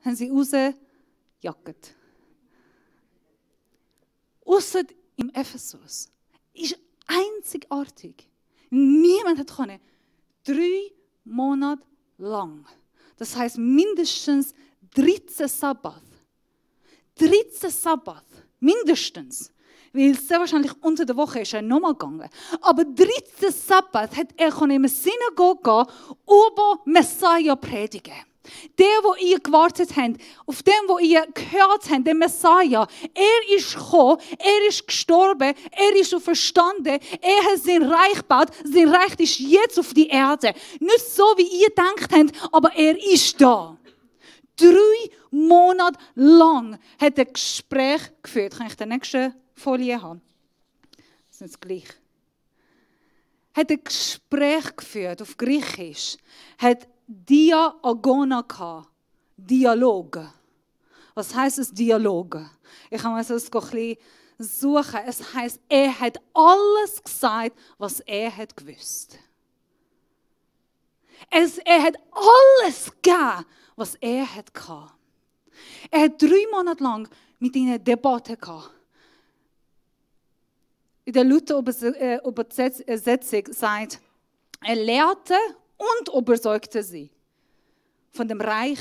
haben sie rausgejagt. Ausser im Ephesus ist einzigartig. Niemand konnte 3 Monate lang. Das heißt mindestens 13 Sabbat. 13 Sabbat, mindestens. Weil sehr wahrscheinlich unter der Woche ist er nochmal gegangen. Aber 13 Sabbat hat er in eine Synagoge gehen, über Messiah predigen. Der, wo ihr gewartet habt, auf dem, wo ihr gehört habt, der Messiah, er ist gekommen, er ist gestorben, er ist auferstanden, er hat sein Reich gebaut, sein Reich ist jetzt auf die Erde. Nicht so, wie ihr gedacht habt, aber er ist da. 3 Monate lang hat er Gespräch geführt. Kann ich die nächste Folie haben? Das ist nicht gleich. Hat er Gespräch geführt auf Griechisch. Hat Diagona gehabt. Dialog. Was heisst es Dialog? Ich kann mir das ein bisschen suchen. Es heisst, er hat alles gesagt, was er hat gewusst. Er hat alles gegeben, was er hat gehabt. Er hat 3 Monate lang mit ihnen Debatte gehabt. In der Luther-Übersetzung sagt, er lehrte und überzeugte sie von dem Reich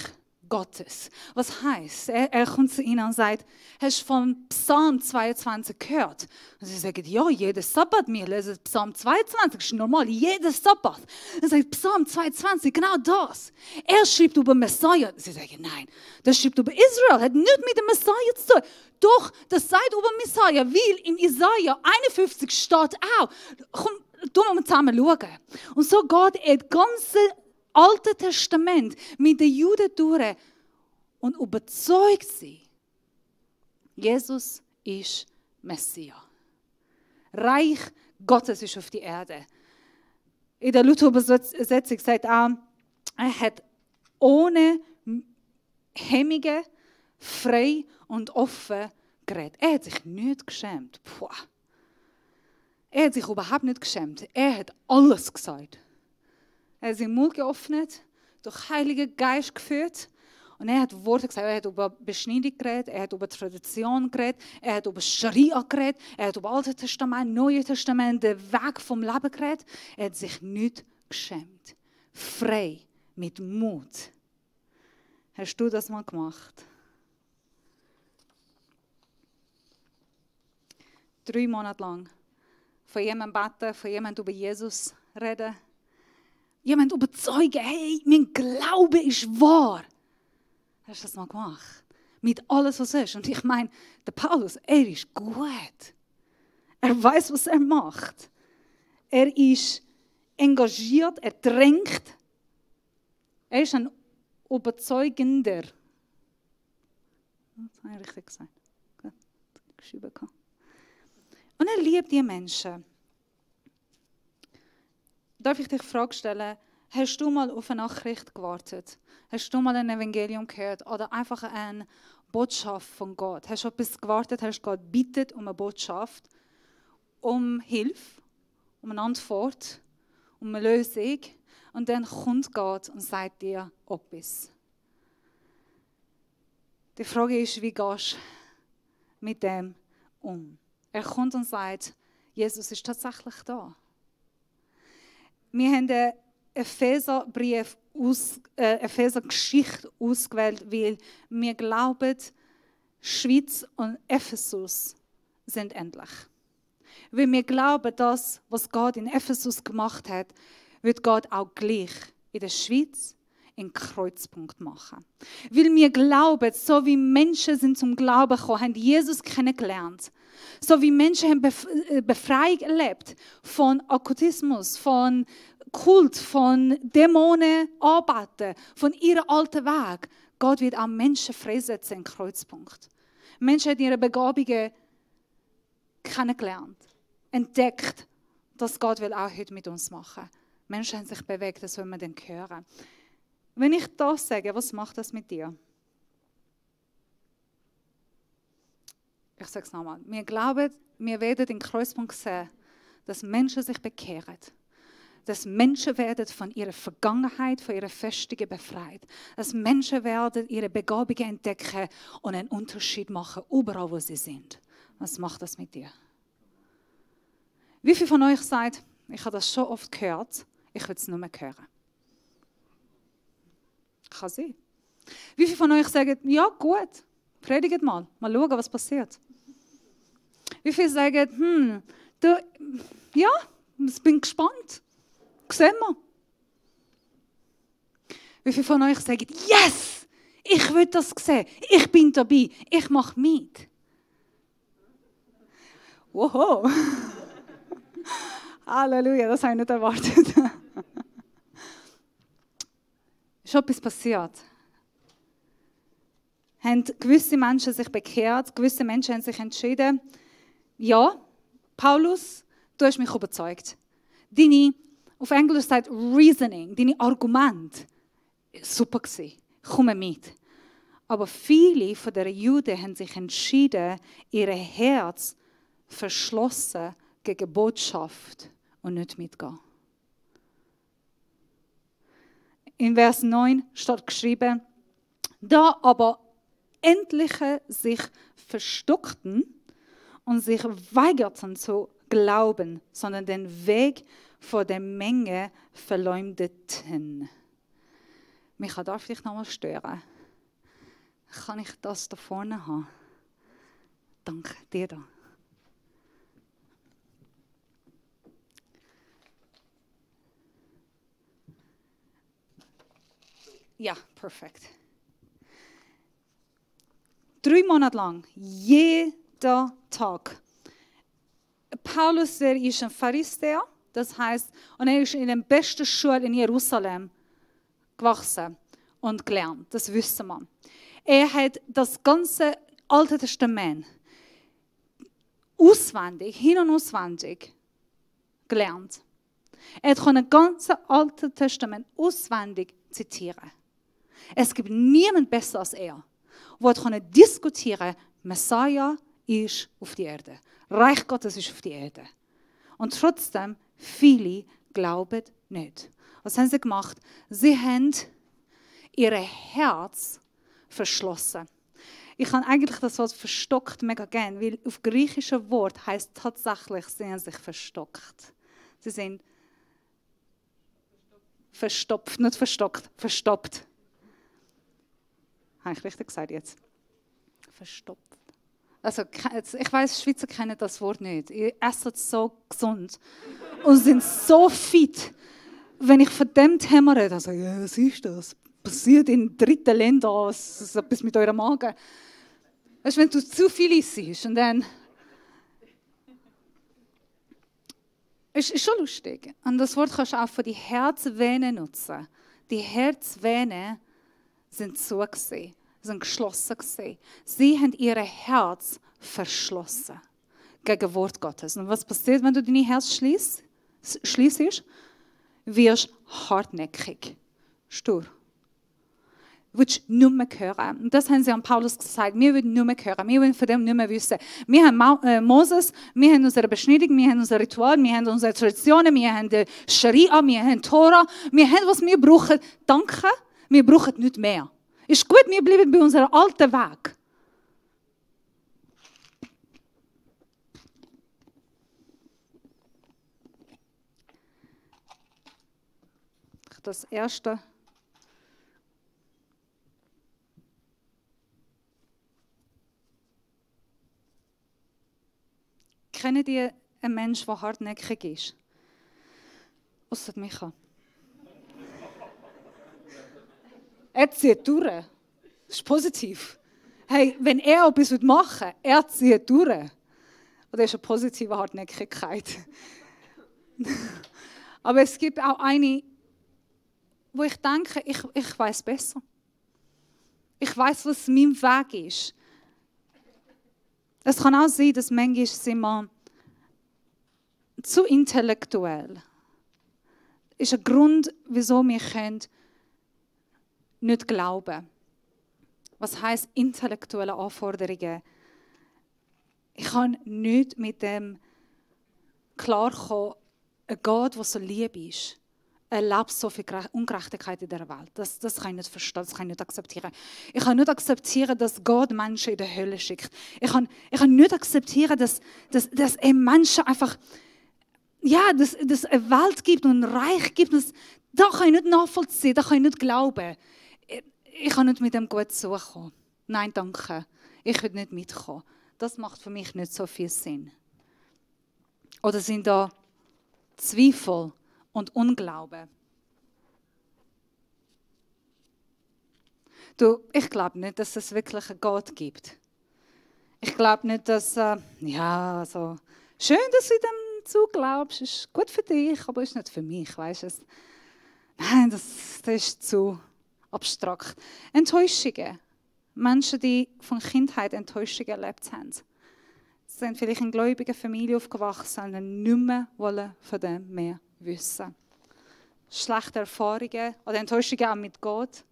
Gottes. Was heißt? Er kommt zu ihnen und sagt, hast du von Psalm 22 gehört? Und sie sagen, ja, jeden Sabbat, wir lesen Psalm 22, das ist normal, jeden Sabbat. Er sagt, Psalm 22, genau das. Er schreibt über Messiah. Sie sagen, nein, das schreibt über Israel, hat nichts mit dem Messiah zu tun. Doch, das sagt über Messiah, weil in Isaiah 51 steht auch. Komm, tun wir zusammen schauen. Und so geht das ganze Alte Testament mit den Juden durch und überzeugt sie, Jesus ist Messias. Reich Gottes ist auf die Erde. In der Luther-Übersetzung sagt er hat ohne Hemmungen, frei und offen geredet. Er hat sich nicht geschämt. Puh. Er hat sich überhaupt nicht geschämt. Er hat alles gesagt. Er hat seinen Mund geöffnet, durch den Heiligen Geist geführt und er hat Worte gesagt. Er hat über Beschneidung geredet, er hat über Tradition geredet, er hat über Scharia geredet, er hat über Altes Testament, Neues Testament, den Weg vom Leben geredet. Er hat sich nicht geschämt. Frei, mit Mut. Hast du das mal gemacht? 3 Monate lang. Von jemandem beten, von jemandem über Jesus reden. Jemand überzeugen, hey, mein Glaube ist wahr. Hast du das mal gemacht? Mit alles, was ist. Und ich meine, der Paulus, er ist gut. Er weiß, was er macht. Er ist engagiert, er drängt. Er ist ein Überzeugender. Das habe ich richtig gesagt. Und er liebt die Menschen. Darf ich dich die Frage stellen, hast du mal auf eine Nachricht gewartet? Hast du mal ein Evangelium gehört oder einfach eine Botschaft von Gott? Hast du etwas gewartet, hast Gott bittet um eine Botschaft, um Hilfe, um eine Antwort, um eine Lösung und dann kommt Gott und sagt dir etwas. Die Frage ist, wie gehst du mit dem um? Er kommt und sagt, Jesus ist tatsächlich da. Wir haben den Epheserbrief, Epheser-Geschichte ausgewählt, weil wir glauben, Schweiz und Ephesus sind ähnlich. Weil wir glauben, das, was Gott in Ephesus gemacht hat, wird Gott auch gleich in der Schweiz einen Kreuzpunkt machen. Weil wir glauben, so wie Menschen sind zum Glauben gekommen, haben Jesus kennengelernt. So wie Menschen haben Befreiung erlebt von Okkultismus, von Kult, von Dämonen anbeten, von ihrem alten Weg. Gott wird auch Menschen freisetzen im Kreuzpunkt. Menschen haben ihre Begabungen kennengelernt, entdeckt, dass Gott will auch heute mit uns machen will. Menschen haben sich bewegt, das wollen wir dann hören. Wenn ich das sage, was macht das mit dir? Ich sage es nochmal. Wir glauben, wir werden den Kreuzpunkt sehen, dass Menschen sich bekehren. Dass Menschen werden von ihrer Vergangenheit, von ihrer Festungen befreit. Dass Menschen werden ihre Begabungen entdecken und einen Unterschied machen, überall wo sie sind. Was macht das mit dir? Wie viele von euch sagt, ich habe das schon oft gehört, ich will es nur mehr hören? Kann sein. Wie viele von euch sagen, ja gut, predigt mal schauen, was passiert. Wie viele sagen, ja, ich bin gespannt, sehen wir. Wie viele von euch sagen, yes, ich will das sehen, ich bin dabei, ich mache mit. Wow. Halleluja, das habe ich nicht erwartet. Ist etwas passiert. Haben gewisse Menschen sich bekehrt, gewisse Menschen haben sich entschieden, ja, Paulus, du hast mich überzeugt. Deine, auf Englisch sagt Reasoning, deine Argumente, super gewesen, komme mit. Aber viele von den Juden haben sich entschieden, ihr Herz verschlossen gegen Botschaft und nicht mitgehen. In Vers 9 steht geschrieben, da aber etliche sich verstockten und sich weigerten zu glauben, sondern den Weg vor der Menge verleumdeten. Micha, darf ich nochmal stören? Kann ich das da vorne haben? Danke, dir da. Ja, perfekt. 3 Monate lang, jeder Tag. Paulus, der ist ein Pharisäer, das heißt, und er ist in der besten Schule in Jerusalem gewachsen und gelernt, das wissen wir. Er hat das ganze Alte Testament auswendig, hin und auswendig gelernt. Er konnte das ganze Alte Testament auswendig zitieren. Es gibt niemand besser als er, der diskutieren kann, Messiah ist auf die Erde. Reich Gottes ist auf die Erde. Und trotzdem, viele glauben nicht. Was haben sie gemacht? Sie haben ihr Herz verschlossen. Ich kann eigentlich das Wort verstockt mega gerne, weil auf griechische Wort heißt tatsächlich, sie haben sich verstockt. Sie sind verstopft, nicht verstockt, verstoppt. Habe ich richtig gesagt jetzt? Verstopft. Also, ich weiss, Schweizer kennen das Wort nicht. Ihr esst so gesund und sind so fit. Wenn ich von dem Thema rede, dann sage ich, ja, was ist das? Passiert in dritten Ländern, es ist etwas mit eurem Magen. Weißt du, wenn du zu viel isst und dann... Es ist schon lustig. Und das Wort kannst du auch für die Herzvenen nutzen. Die Herzvenen sind zu gewesen, sind geschlossen gewesen. Sie haben ihr Herz verschlossen gegen das Wort Gottes. Und was passiert, wenn du dein Herz schließt? Wirst hartnäckig, stur. Du willst nicht mehr hören. Und das haben sie an Paulus gesagt. Wir wollen nicht mehr hören. Wir wollen von dem nicht mehr wissen. Wir haben Moses, wir haben unsere Beschneidung, wir haben unser Ritual, wir haben unsere Traditionen, wir haben die Scharia, wir haben Tora. Wir haben, was wir brauchen. Danke, wir brauchen nicht mehr. Ist gut, wir bleiben bei unserem alten Weg. Das Erste. Kennt ihr einen Menschen, der hartnäckig ist? Ausser Micha. Er zieht durch. Das ist positiv. Hey, wenn er etwas machen will, er zieht durch. Und das ist eine positive Hartnäckigkeit. Aber es gibt auch eine, wo ich denke, ich weiß besser. Ich weiß, was mein Weg ist. Es kann auch sein, dass manchmal sind wir zu intellektuell. Das ist ein Grund, wieso wir nicht glauben können. Was heisst intellektuelle Anforderungen? Ich kann nicht mit dem klarkommen, ein Gott, der so lieb ist, erlebt so viel Ungerechtigkeit in dieser Welt. Das kann ich nicht verstehen, das kann ich nicht akzeptieren. Ich kann nicht akzeptieren, dass Gott Menschen in die Hölle schickt. Ich kann nicht akzeptieren, dass er Menschen einfach, ja, dass es eine Welt gibt und ein Reich gibt. Das kann ich nicht nachvollziehen, das kann ich nicht glauben. Ich kann nicht mit dem Gott suchen. Nein, danke. Ich will nicht mitkommen. Das macht für mich nicht so viel Sinn. Oder sind da Zweifel und Unglaube? Ich glaube nicht, dass es wirklich einen Gott gibt. Ich glaube nicht, dass, schön, dass du dem zuglaubst, ist gut für dich, aber ist nicht für mich, weißt du? Nein, das ist zu abstrakt. Enttäuschungen. Menschen, die von Kindheit Enttäuschungen erlebt haben, sind vielleicht in gläubiger Familie aufgewachsen und nicht mehr wollen von dem mehr wissen. Schlechte Erfahrungen oder Enttäuschungen auch mit Gott.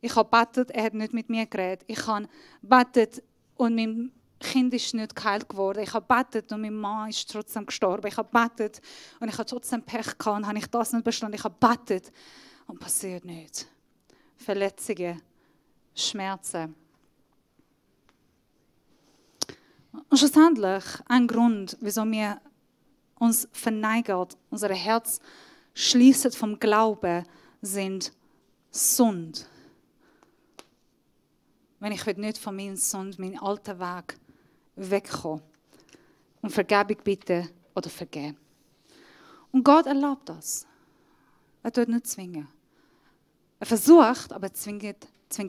Ich habe gebetet, er hat nicht mit mir geredet. Ich habe gebetet und mein Kind ist nicht geheilt geworden. Ich habe gebetet und mein Mann ist trotzdem gestorben. Ich habe gebetet und ich habe trotzdem Pech gehabt und habe ich das nicht bestanden. Ich habe gebetet und passiert nichts. Verletzungen, Schmerzen. Und schlussendlich ein Grund, wieso wir uns verneigen, unser Herz schließen vom Glauben, sind Sünde. Wenn ich nicht von meiner Sünde, meinem alten Weg wegkomme und Vergebung bitte oder vergeben. Und Gott erlaubt das. Er tut nicht zwingen. Er versucht, aber zwingt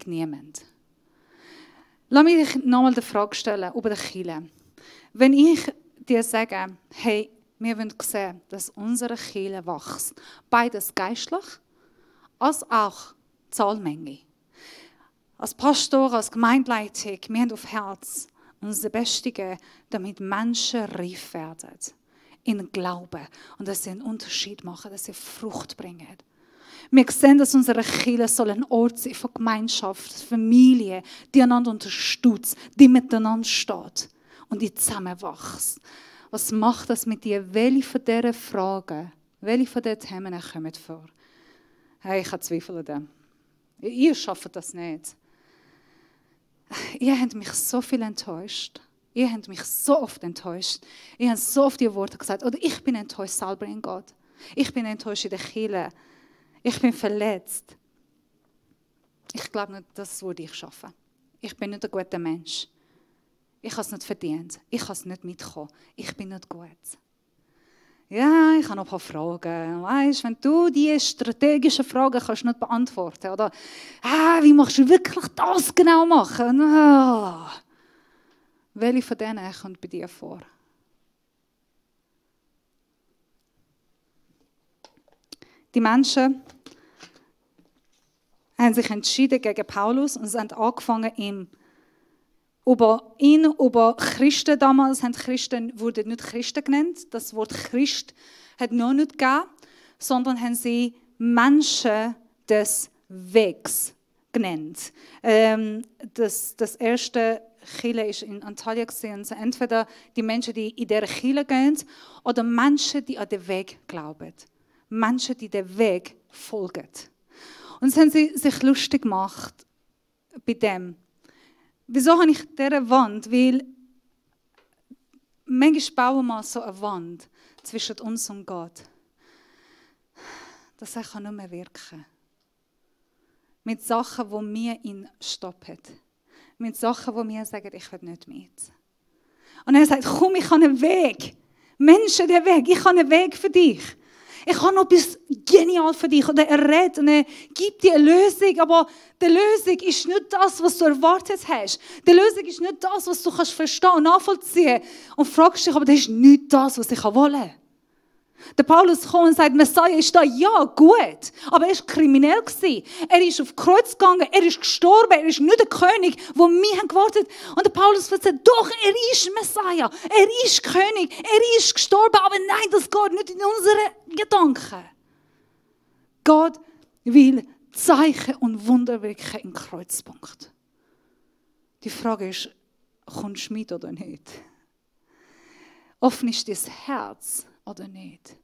niemand. Lass mich dich nochmal die Frage stellen über die Kirche. Wenn ich dir sage, hey, wir wollen sehen, dass unsere Kirche wächst, beides geistlich als auch Zahlmenge. Als Pastor, als Gemeindeleitung, wir haben auf Herz unser Bestes geben, damit Menschen reif werden in Glauben und dass sie einen Unterschied machen, dass sie Frucht bringen. Wir sehen, dass unsere Kirche ein Ort sein von Gemeinschaft, Familie, die einander unterstützt, die miteinander steht und die zusammenwächst. Was macht das mit dir? Welche von diesen Fragen, welche von diesen Themen kommen vor? Hey, ich habe Zweifel an dem. Ihr schafft das nicht. Ihr habt mich so viel enttäuscht. Ihr habt mich so oft enttäuscht. Ihr habt so oft die Worte gesagt. Oder ich bin enttäuscht selber in Gott. Ich bin enttäuscht in der Kirche. Ich bin verletzt. Ich glaube nicht, das würde ich schaffen. Ich bin nicht ein guter Mensch. Ich habe es nicht verdient. Ich kann es nicht mitkommen. Ich bin nicht gut. Ja, ich habe noch ein paar Fragen. Weißt, wenn du diese strategischen Fragen kannst nicht beantworten oder wie machst du wirklich das genau machen? Welche von denen kommt bei dir vor? Die Menschen haben sich entschieden gegen Paulus und sie haben angefangen, über Christen damals, wurden nicht Christen genannt, das Wort Christ hat noch nicht gegeben, sondern haben sie Menschen des Wegs genannt. Das erste Kirche ist in Antalya gesehen, entweder die Menschen, die in dieser Kirche gehen, oder Menschen, die an den Weg glauben. Menschen, die den Weg folgen. Und so haben sie sich lustig gemacht bei dem. Wieso habe ich diese Wand? Weil manchmal bauen wir so eine Wand zwischen uns und Gott. Das kann nicht mehr wirken. Mit Sachen, die wir ihn stoppen. Mit Sachen, die wir sagen, ich will nicht mit. Und er sagt, komm, ich habe einen Weg. Menschen, der Weg. Ich habe einen Weg für dich. Ich habe noch etwas genial für dich. Und er redet und er gibt dir eine Lösung. Aber die Lösung ist nicht das, was du erwartet hast. Die Lösung ist nicht das, was du kannst verstehen und nachvollziehen. Und fragst dich, aber das ist nicht das, was ich wollte. Der Paulus kommt und sagt, Messiah ist da, ja, gut. Aber er war kriminell. Er ist auf Kreuz gegangen, er ist gestorben, er ist nicht der König, wo wir haben gewartet. Und der Paulus sagt, doch, er ist Messiah, er ist König, er ist gestorben. Aber nein, das geht nicht in unsere Gedanken. Gott will Zeichen und Wunder wirken im Kreuzpunkt. Die Frage ist, kommst du mit oder nicht? Offen ist dein Herz oder nicht?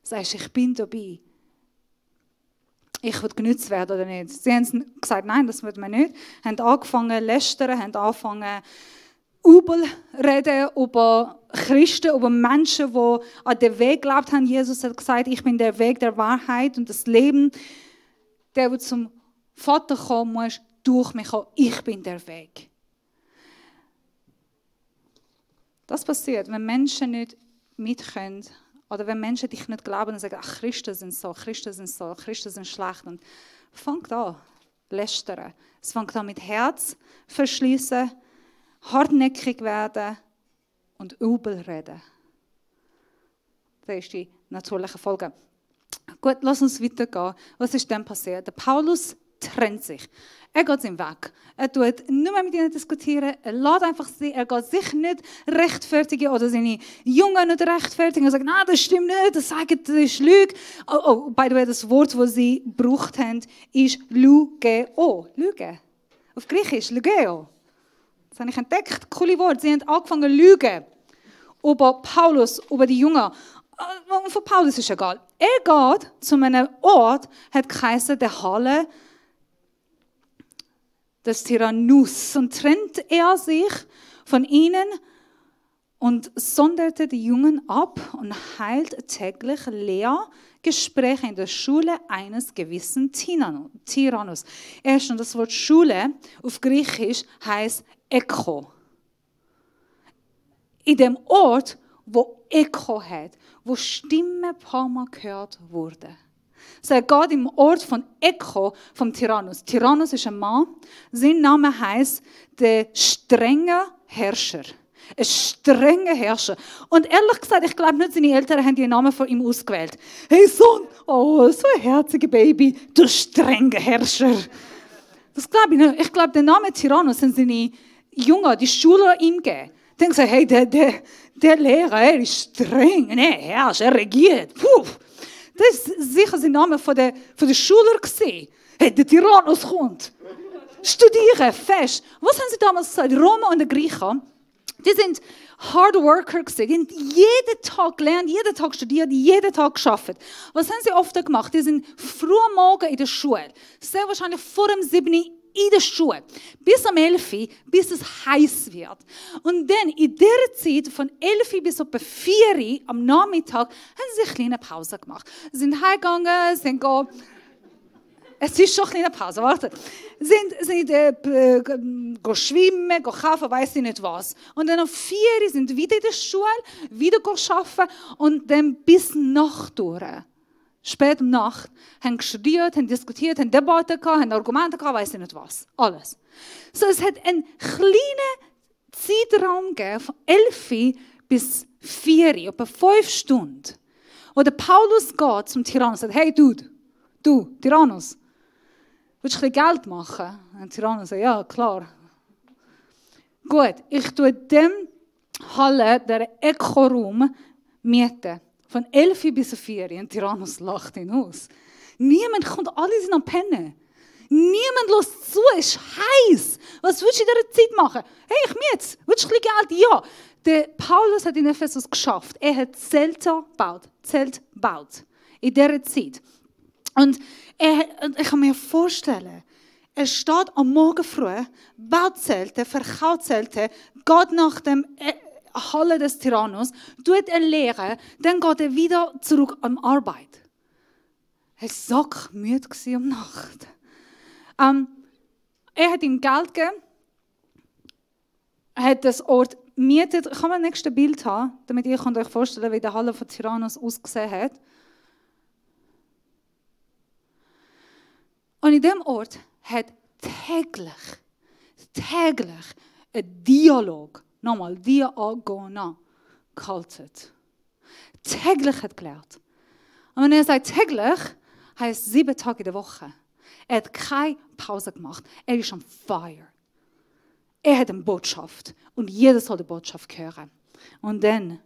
sagst, ich bin dabei. Ich will genutzt werden oder nicht. Sie haben gesagt, nein, das wird man nicht. Haben angefangen zu lästern, haben angefangen übel reden über Christen, über Menschen, die an den Weg geglaubt haben. Jesus hat gesagt, ich bin der Weg der Wahrheit und das Leben. Der zum Vater kommen muss, durch mich kommen. Ich bin der Weg. Das passiert, wenn Menschen nicht mitkommen oder wenn Menschen dich nicht glauben und sagen, ach, Christen sind so, Christen sind so, Christen sind schlecht. Und fängt an, lästern. Es fängt an mit Herz verschließen, hartnäckig werden und übel reden. Das ist die natürliche Folge. Gut, lass uns weitergehen. Was ist denn passiert? Der Paulus trennt sich. Er geht seinen Weg. Er tut nicht mehr mit ihnen diskutieren. Er lässt einfach sie. Er geht sich nicht rechtfertigen oder seine Jungen nicht rechtfertigen und sagt, nein, das stimmt nicht, das ist Lüge. Oh, by the way, das Wort, das sie gebraucht haben, ist Lügeo. Lüge. Auf Griechisch, Lügeo. Das habe ich entdeckt. Coole Wort. Sie haben angefangen zu lügen. Über Paulus, über die Jungen. Und für Paulus ist egal. Er geht zu einem Ort, hat geheißen, der Halle des Tyrannus. Und trennt er sich von ihnen und sonderte die Jungen ab und heilt täglich Lehrgespräche in der Schule eines gewissen Tyrannus. Erst und das Wort Schule auf Griechisch heißt Echo. In dem Ort, wo Echo hat, wo Stimmen ein paar Mal gehört wurden. So, er geht im Ort von Echo vom Tyrannus. Tyrannus ist ein Mann. Sein Name heißt der strenge Herrscher. Ein strenger Herrscher. Und ehrlich gesagt, ich glaube nicht, seine Eltern haben den Namen von ihm ausgewählt. Hey Sohn, oh, so ein herziger Baby, du strenger Herrscher. Das glaube ich nicht. Ich glaube, der Name Tyrannus sind seine Jungen, die Schüler ihm gegeben. Denken sie, hey, der Lehrer, er ist streng, er herrscht, er regiert. Puh. Das war sicher sein Name von der Schüler. Hey, der Tyrannus kommt. Studieren, fest. Was haben sie damals gesagt? Die Römer und die Griechen, die sind Hard Worker gewesen. Die haben jeden Tag gelernt, jeden Tag studiert, jeden Tag gearbeitet. Was haben sie oft gemacht? Die sind früh am Morgen in der Schule. Sehr wahrscheinlich vor dem 7. in der Schule. Bis am 11, bis es heiß wird. Und dann in dieser Zeit, von 11 bis etwa 4 am Nachmittag, haben sie eine kleine Pause gemacht. Sie sind heimgegangen, sind es ist schon eine kleine Pause, warte. Sind schwimmen, kaufen, weiss ich nicht was. Und dann um 4 sind wieder in der Schule, wieder arbeiten und dann bis Nacht durch. Spät um Nacht, haben studiert, haben diskutiert, haben Debatten gehabt, haben Argumente gehabt, weiss ich nicht was. Alles. So, es hat einen kleinen Zeitraum gegeben, von 11 bis 4, etwa 5 Stunden, wo der Paulus geht zum Tyrannus und sagt, hey du, Tyrannus, willst du ein bisschen Geld machen? Und der Tyrannus sagt, ja, klar. Gut, ich tue dem Halle, der Echo-Raum, mieten. Von 11 bis 4. Und Tyrannus lacht ihn aus. Niemand kommt, alle sind am Pennen. Niemand lässt zu, es ist heiß. Was willst du in dieser Zeit machen? Hey, ich miete. Willst du ein bisschen Geld? Ja. Der Paulus hat in Ephesus geschafft. Er hat Zelte gebaut. In dieser Zeit. Und ich kann mir vorstellen, er steht am Morgen früh, baut Zelte, verkauft Zelte, geht nach dem Halle des Tyrannus, tut er lehren, dann geht er wieder zurück an Arbeit. Er war sackmüde um Nacht. Er hat ihm Geld gegeben, hat das Ort gemietet. Ich kann mal das nächste Bild haben, damit ihr euch vorstellen könnt, wie die Halle von Tyrannus ausgesehen hat. Und in diesem Ort hat täglich ein Dialog, nochmal, Diagona, gehalten. Täglich hat gelehrt. Und wenn er sagt täglich, heisst 7 Tage in der Woche. Er hat keine Pause gemacht. Er ist on fire. Er hat eine Botschaft. Und jeder soll die Botschaft hören. Und dann,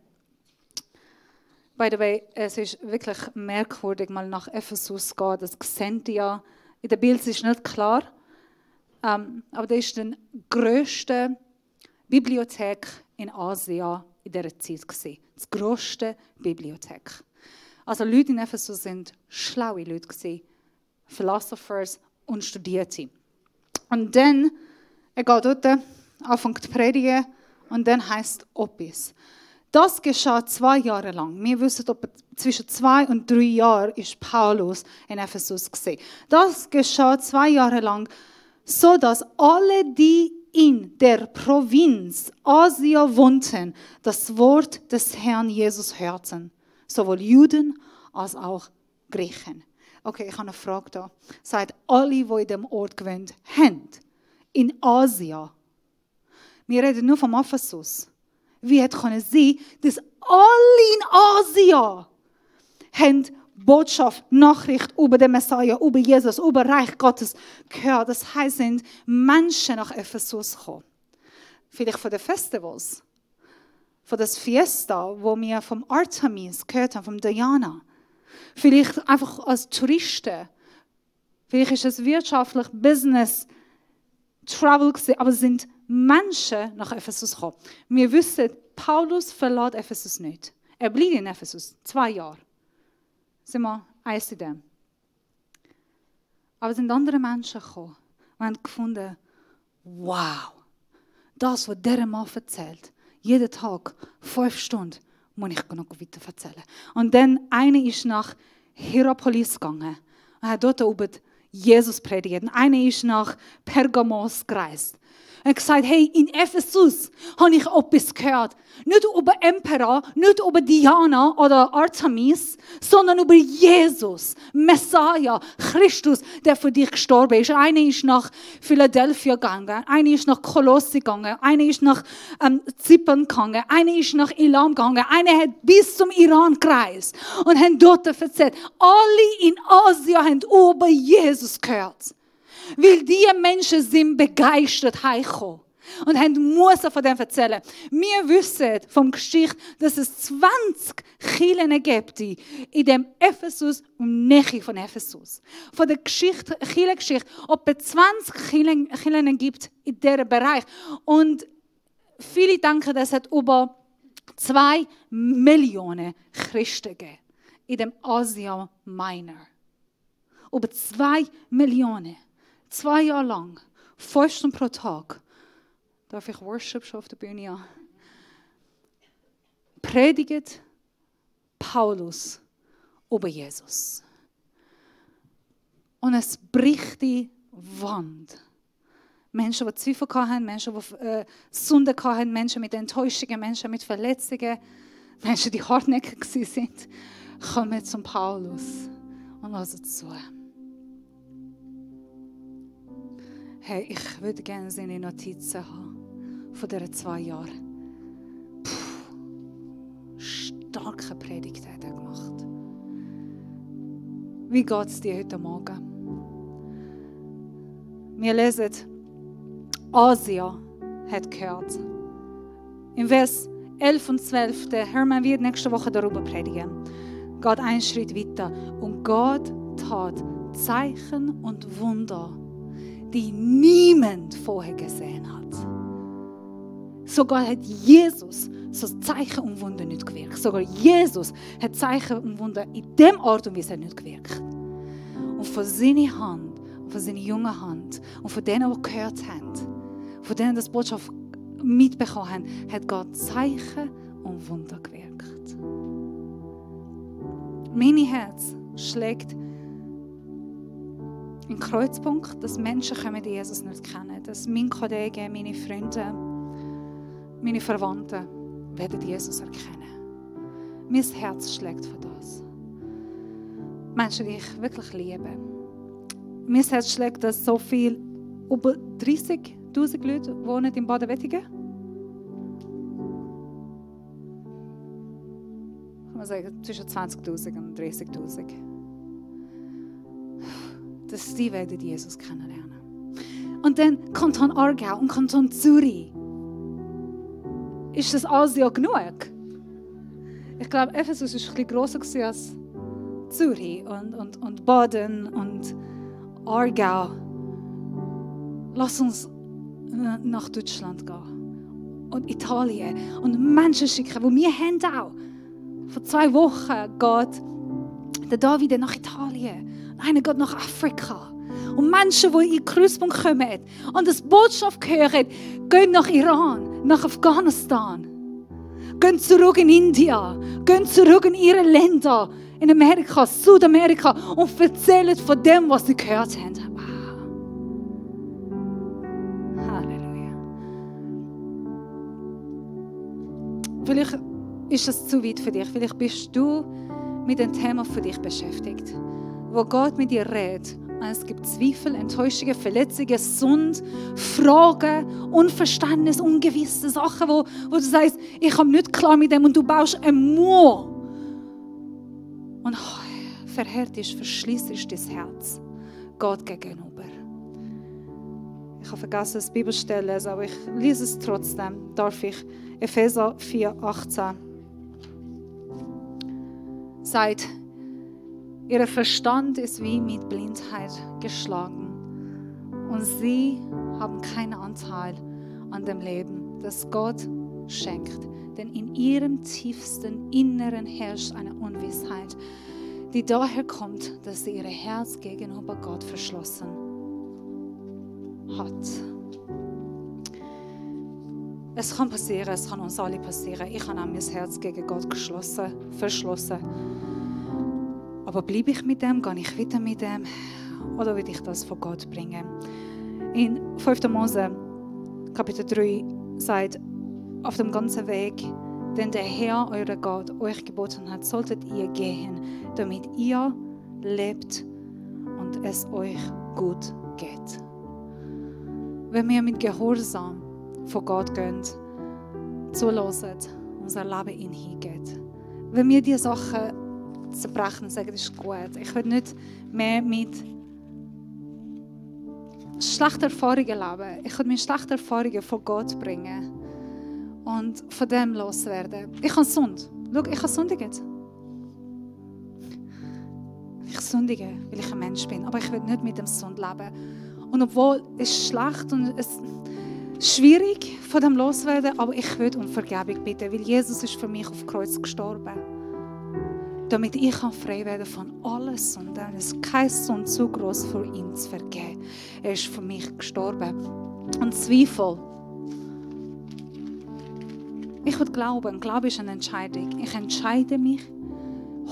by the way, es ist wirklich merkwürdig, mal nach Ephesus zu gehen. Das seht ihr ja. In der Bild ist nicht klar. Aber das ist die grösste Bibliothek in Asien in dieser Zeit. Die grösste Bibliothek. Also Leute in Ephesus sind schlaue Leute gewesen, Philosophers und Studierte. Und dann, er geht dort, anfängt zu predigen und dann heisst etwas. Das geschah 2 Jahre lang. Wir wissen, zwischen 2 und 3 Jahren ist Paulus in Ephesus gewesen. Das geschah 2 Jahre lang, so dass alle, die in der Provinz Asia wohnten, das Wort des Herrn Jesus hörten. Sowohl Juden als auch Griechen. Okay, ich habe eine Frage da. Seid alle, die in diesem Ort gewohnt haben, in Asien. Wir reden nur vom Ephesus. Wie hätte es sein, dass alle in Asien haben Botschaft, Nachricht über den Messiah, über Jesus, über Reich Gottes gehört. Das heisst, sind Menschen nach Ephesus gekommen. Vielleicht von den Festivals, von das Fiesta, wo wir vom Artemis gehört haben, von Diana. Vielleicht einfach als Touristen. Vielleicht ist es wirtschaftlich, Business, Travel gewesen, aber es sind Menschen nach Ephesus gekommen. Wir wissen, Paulus verlässt Ephesus nicht. Er bleibt in Ephesus 2 Jahre. Sind wir eins in dem. Aber es sind andere Menschen gekommen und haben gefunden, wow, das, was dieser Mann erzählt, jeden Tag 5 Stunden, muss ich noch weiter erzählen. Und dann einer ist nach Hierapolis gegangen und hat dort über Jesus predigt. Und einer ist nach Pergamos gereist. Er hat gesagt, hey, in Ephesus habe ich etwas gehört. Nicht über Emperor, nicht über Diana oder Artemis, sondern über Jesus, Messiah, Christus, der für dich gestorben ist. Einer ist nach Philadelphia gegangen, einer ist nach Kolossi gegangen, einer ist nach Zypern gegangen, einer ist nach Elam gegangen, einer hat bis zum Iran gereist und hat dort erzählt. Alle in Asien haben über Jesus gehört. Weil diese Menschen sind begeistert heimgekommen und mussten von dem erzählen. Wir wissen vom Geschichte, dass es 20 Kirchen gibt in dem Ephesus und Nähe von Ephesus. Von der Kirchengeschichte, ob es 20 Kirchen gibt in diesem Bereich. Und viele denken, dass es über 2 Millionen Christen gibt in dem Asia Minor. Über 2 Millionen. 2 Jahre lang, 5 Stunden pro Tag, darf ich Worship schon auf der Bühne haben, predigt Paulus über Jesus. Und es bricht die Wand. Menschen, die Zweifel hatten, Menschen, die Sünden hatten, Menschen mit Enttäuschungen, Menschen mit Verletzungen, Menschen, die hartnäckig sind, kommen zum Paulus und hören zu. Hey, ich würde gerne seine Notizen haben von diesen 2 Jahren. Starke Predigt hat er gemacht. Wie geht es dir heute Morgen? Wir lesen, Asia hat gehört. Im Vers 11 und 12, der Hermann wird nächste Woche darüber predigen. Geht einen Schritt weiter. Und Gott tat Zeichen und Wunder, die niemand vorher gesehen hat. Sogar hat Jesus so Zeichen und Wunder nicht gewirkt. Sogar Jesus hat Zeichen und Wunder in dem Art und Weise nicht gewirkt. Und von seiner Hand, von seiner jungen Hand und von denen, die gehört haben, von denen das Botschaft mitbekommen haben, hat Gott Zeichen und Wunder gewirkt. Mein Herz schlägt ein Kreuzpunkt, dass Menschen kommen, die Jesus nicht kennen. Dass meine Kollegen, meine Freunde, meine Verwandten werden Jesus erkennen. Mein Herz schlägt für das. Menschen, die ich wirklich liebe. Mein Herz schlägt, dass so viel, über 30'000 Leute wohnen in Baden-Wettigen. Kann man sagen, zwischen 20'000 und 30'000. Dass sie werden Jesus kennenlernen. Und dann Kanton Aargau und Kanton Zürich. Ist das Asien genug? Ich glaube, Ephesus war ein bisschen grosser als Zürich und Baden und Aargau. Lass uns nach Deutschland gehen und Italien und Menschen schicken, wo wir haben auch. Vor 2 Wochen geht Der David nach Italien. Einer geht nach Afrika. Und Menschen, die in den Kreuspunkt kommen und das Botschaft hören, gehen nach Iran, nach Afghanistan. Gehen zurück in India. Gehen zurück in ihre Länder. In Amerika, Südamerika. Und erzählen von dem, was sie gehört haben. Halleluja. Vielleicht ist das zu weit für dich. Vielleicht bist du mit dem Thema für dich beschäftigt, wo Gott mit dir redet. Und es gibt Zweifel, Enttäuschungen, Verletzungen, Sünde, Fragen, Unverständnis, ungewisse Sachen, wo du sagst, ich komme nicht klar mit dem und du baust einen Mauer. Und verhärtest, verschliessest dein Herz Gott gegenüber. Ich habe vergessen, das Bibelstelle, aber ich lese es trotzdem. Darf ich? Epheser 4,18 sagt, ihr Verstand ist wie mit Blindheit geschlagen und sie haben keinen Anteil an dem Leben, das Gott schenkt. Denn in ihrem tiefsten Inneren herrscht eine Ungewissheit, die daher kommt, dass sie ihr Herz gegenüber Gott verschlossen hat. Es kann passieren, es kann uns alle passieren. Ich habe auch mein Herz gegen Gott verschlossen. Aber bleibe ich mit dem? Gehe ich wieder mit dem? Oder will ich das von Gott bringen? In 5. Mose, Kapitel 3, sagt, auf dem ganzen Weg, den der Herr, euer Gott, euch geboten hat, solltet ihr gehen, damit ihr lebt und es euch gut geht. Wenn wir mit Gehorsam von Gott gehen, zulassen, unser Leben ihn hingeht. Wenn wir diese Sachen zerbrechen und sagen, das ist gut, ich will nicht mehr mit schlechten Erfahrungen leben. Ich will mir schlechte Erfahrungen von Gott bringen und von dem loswerden. Ich habe Sünde. Schau, ich habe sündigen. Ich sündige, weil ich ein Mensch bin. Aber ich will nicht mit dem Sund leben. Und obwohl es schlecht und es schwierig von dem loswerden, aber ich will um Vergebung bitten, weil Jesus ist für mich auf dem Kreuz gestorben. Damit ich frei werden von allen Sünden. Es ist keine Sünde zu groß für ihn zu vergeben. Er ist für mich gestorben. Und Zweifel. Ich will glauben. Glaube ist eine Entscheidung. Ich entscheide mich,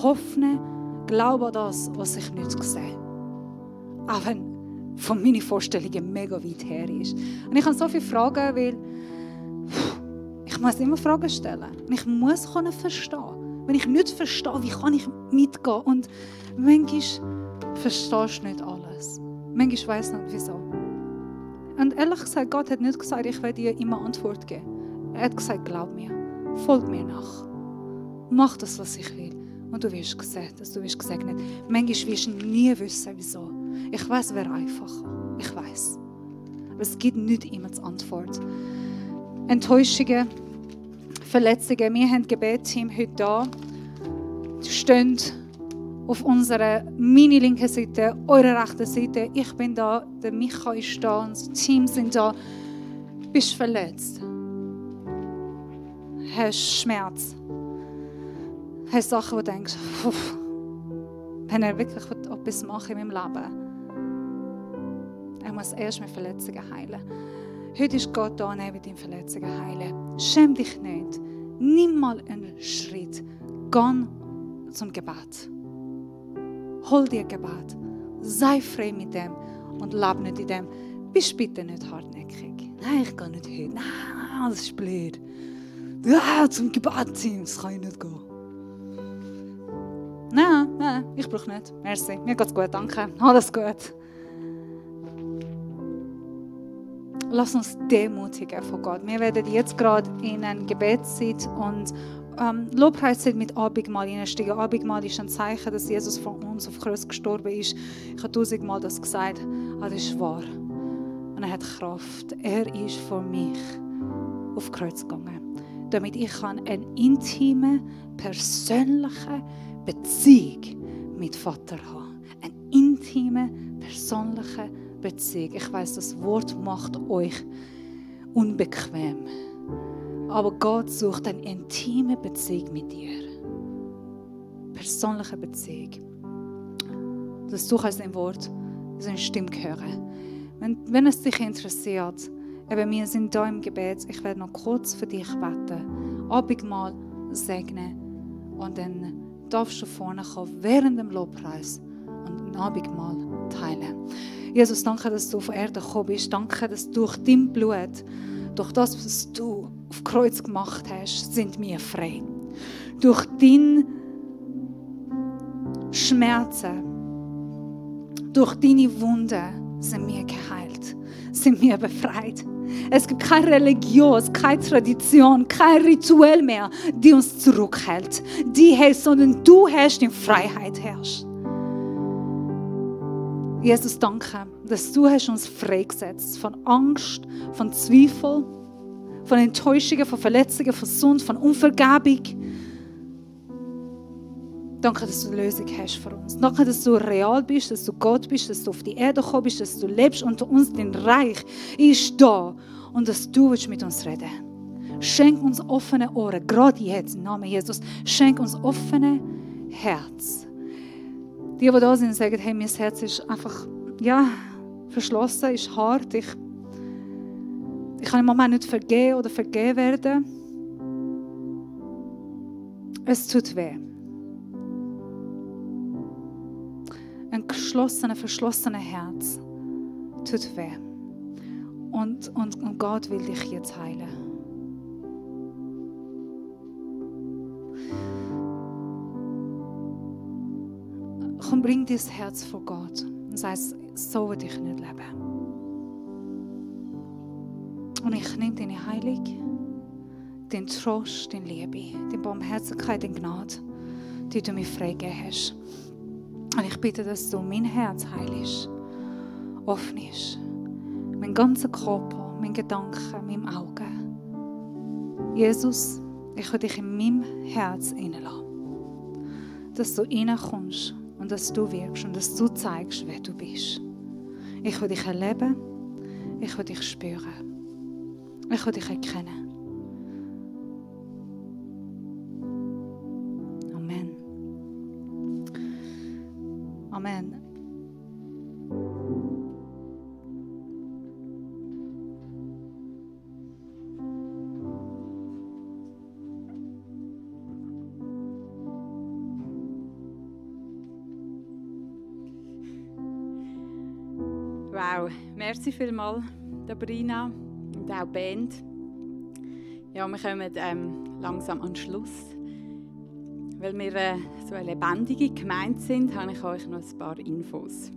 hoffe, glaube an das, was ich nicht sehe. Auch wenn von meinen Vorstellungen mega weit her ist. Und ich habe so viele Fragen, weil ich muss immer Fragen stellen. Und ich muss verstehen. Wenn ich nicht verstehe, wie kann ich mitgehen? Und manchmal verstehst du nicht alles. Manchmal weiss nicht, wieso. Und ehrlich gesagt, Gott hat nicht gesagt, ich werde dir immer Antwort geben. Er hat gesagt, glaub mir, folg mir nach. Mach das, was ich will. Und du wirst gesehen, dass du wirst gesegnet. Manchmal wirst du nie wissen, wieso. Ich weiss, es wäre einfacher. Ich weiss. Aber es gibt nicht immer die Antwort. Enttäuschungen, Verletzungen. Wir haben Gebetsteam heute da. Sie stehen auf unserer meine linken Seite, eure rechte Seite. Ich bin da, der Micha ist da, unser Team sind da. Bist verletzt. Hast Schmerz. Hast Sachen, wo du denkst, wenn er wirklich etwas macht in meinem Leben. Er muss erst mit Verletzungen heilen. Heute ist Gott da und er wird deine Verletzungen heilen. Schäm dich nicht. Nimm mal einen Schritt. Geh zum Gebet. Hol dir Gebet. Sei frei mit dem und lebe nicht in dem. Bist bitte nicht hartnäckig. Nein, ich gehe nicht heute. Nein, das ist blöd. Ja, zum Gebetsteam, das kann ich nicht gehen. Nein, ich brauche nicht. Merci. Mir geht's gut, danke. Alles gut. Lass uns demutigen von Gott. Wir werden jetzt gerade in eine Gebetszeit und Lobpreiszeit mit Abendmahl hineinsteigen. Abendmahl ist ein Zeichen, dass Jesus von uns auf Kreuz gestorben ist. Ich habe 1000-mal das gesagt. Das ist wahr. Und er hat Kraft. Er ist für mich auf Kreuz gegangen. Damit ich eine intime, persönliche Beziehung mit Vater haben. Eine intime, persönliche Beziehung. Ich weiss, das Wort macht euch unbequem. Aber Gott sucht eine intime Beziehung mit dir. Persönliche Beziehung. dass du sein Wort, seine Stimme hören. Wenn es dich interessiert, eben wir sind da im Gebet, ich werde noch kurz für dich beten, Abendmahl segnen und dann darfst du vorne kommen während dem Lobpreis und ein Abendmahl teilen. Jesus, danke, dass du auf Erde gekommen bist. Danke, dass durch dein Blut, durch das, was du auf Kreuz gemacht hast, sind wir frei. Durch deine Schmerzen, durch deine Wunden sind wir geheilt, sind wir befreit. Es gibt keine Religion, keine Tradition, kein Ritual mehr, die uns zurückhält. Die hast, sondern du hast in Freiheit herrscht. Jesus, danke, dass du hast uns freigesetzt von Angst, von Zweifel, von Enttäuschungen, von Verletzungen, von Sünde, von Unvergebung. Danke, dass du eine Lösung hast für uns. Danke, dass du real bist, dass du Gott bist, dass du auf die Erde gekommen bist, dass du lebst unter uns. Dein Reich ist da und dass du mit uns reden willst. Schenk uns offene Ohren, gerade jetzt im Namen Jesus. Schenk uns offene Herz. Die da sind, sagen, hey, mein Herz ist einfach, verschlossen, ist hart. Ich kann im Moment nicht vergeben oder vergeben werden. Es tut weh. Ein geschlossenes, verschlossenes Herz tut weh. Und Gott will dich jetzt heilen. Komm, bring dein Herz vor Gott und sag, so will ich nicht leben. Und ich nehme deine Heilung, deinen Trost, deine Liebe, deine Barmherzigkeit, deine Gnade, die du mir freigegeben hast. Und ich bitte, dass du mein Herz heilst, öffnest, meinen ganzen Körper, meinen Gedanken, meinen Augen. Jesus, ich will dich in meinem Herz hineinlassen. Dass du reinkommst und dass du wirkst und dass du zeigst, wer du bist. Ich will dich erleben, ich will dich spüren, ich will dich erkennen. Amen. Amen. Wow, merci vielmals, Sabrina und auch die Band. Ja, wir kommen langsam an den Schluss. Weil wir so eine lebendige Gemeinde sind, habe ich euch noch ein paar Infos.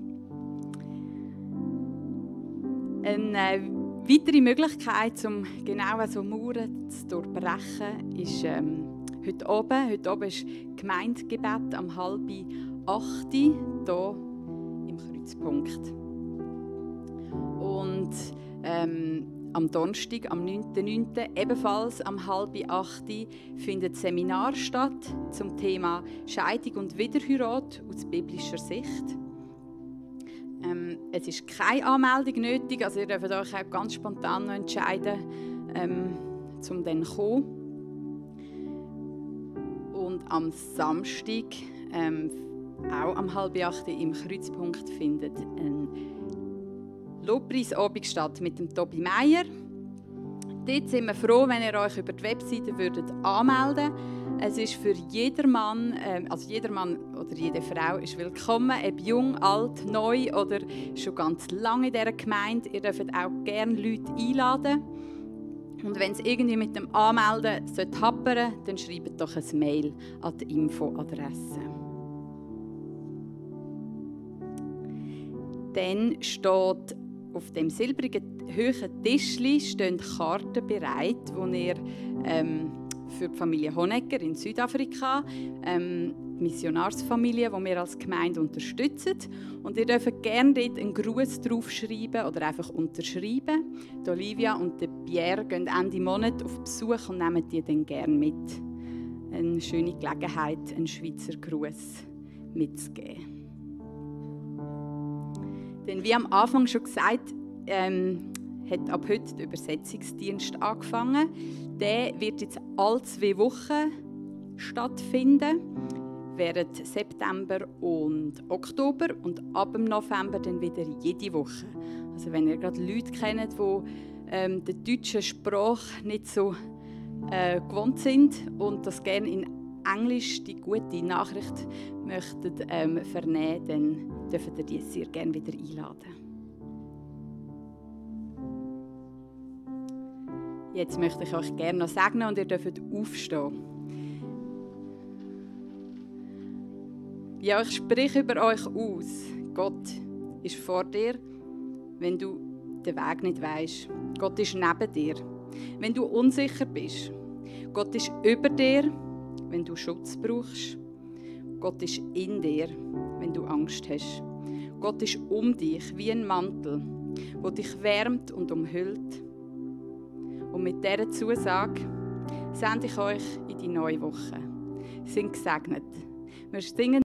Eine weitere Möglichkeit, um genau so Mauern zu durchbrechen, ist heute oben. Heute oben ist Gemeindegebet am 7:30 hier im Kreuzpunkt. Und am Donnerstag, am 9.9., ebenfalls am 7:30 findet ein Seminar statt zum Thema Scheidung und Wiederheirat aus biblischer Sicht. Es ist keine Anmeldung nötig, also ihr dürft euch auch ganz spontan noch entscheiden, um dann zu kommen. Und am Samstag, auch am 7:30 im Kreuzpunkt, findet ein Lobpreisabend statt mit dem Tobi Meier. Dort sind wir froh, wenn ihr euch über die Webseite anmelden würdet. Es ist für jedermann, also jeder Mann oder jede Frau ist willkommen, ob jung, alt, neu oder schon ganz lange in dieser Gemeinde. Ihr dürft auch gerne Leute einladen. Und wenn es irgendwie mit dem Anmelden happern sollte, dann schreibt doch ein Mail an die Infoadresse. Dann steht auf dem silbrigen hohen Tischli stehen Karten bereit, die ihr für die Familie Honegger in Südafrika, Missionarsfamilie, die wir als Gemeinde unterstützen. Und ihr dürft gerne dort einen Gruß draufschreiben oder einfach unterschreiben. Die Olivia und der Pierre gehen Ende Monat auf Besuch und nehmen die dann gerne mit. Eine schöne Gelegenheit, einen Schweizer Gruß mitzugeben. Denn wie am Anfang schon gesagt, hat ab heute der Übersetzungsdienst angefangen. Der wird jetzt alle 2 Wochen stattfinden. während September und Oktober und ab dem November dann wieder jede Woche. Also wenn ihr gerade Leute kennt, die der deutschen Sprache nicht so gewohnt sind und das gerne in Englisch die gute Nachricht möchten vernehmen, dann dürft ihr die sehr gerne wieder einladen. Jetzt möchte ich euch gerne noch segnen und ihr dürft aufstehen. Ja, ich spreche über euch aus. Gott ist vor dir, wenn du den Weg nicht weisst. Gott ist neben dir, wenn du unsicher bist. Gott ist über dir, wenn du Schutz brauchst. Gott ist in dir, wenn du Angst hast. Gott ist um dich wie ein Mantel, der dich wärmt und umhüllt. Und mit dieser Zusage sende ich euch in die neue Woche. Seid gesegnet. Wir singen